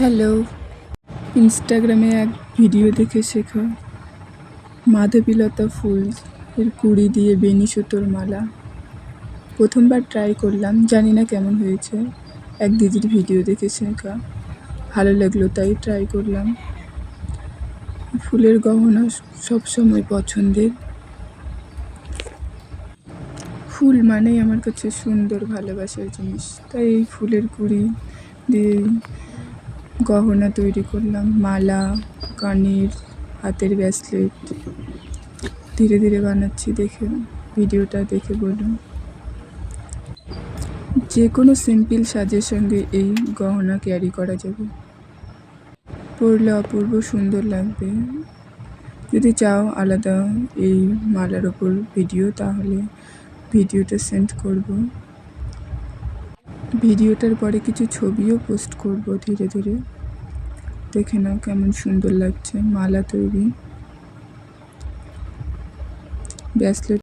Hello, ইনস্টাগ্রামে এক video দেখে শেখা মাধবীলতা ফুল এর কুড়ি দিয়ে বেনি সুতোর মালা। প্রথমবার ট্রাই করলাম, জানি না কেমন হয়েছে। এক দিদির ভিডিও দেখে শেখা, ভালো লাগলো তাই ট্রাই করলাম। ফুলের গহনা সবসময় পছন্দের। ফুল মানেই আমার কাছে সুন্দর, ভালোবাসার জিনিস, তাই এই ফুলের কুড়ি দিয়ে গহনা তৈরি করলাম, মালা, কানের, হাতের ব্রেসলেট। ধীরে ধীরে বানাচ্ছি, দেখে ভিডিওটা দেখে বলুন। যে কোনো সিম্পল সাজের সঙ্গে এই গহনা ক্যারি করা যাবে, পরলে অপূর্ব সুন্দর লাগবে। যদি চাও আলাদা এই মালার ওপর ভিডিও, তাহলে ভিডিওটা সেন্ড করব। ভিডিওটার পরে কিছু ছবিও পোস্ট করব। ধীরে ধীরে দেখে নাও কেমন সুন্দর লাগছে মালা তৈরি, ব্রেসলেট।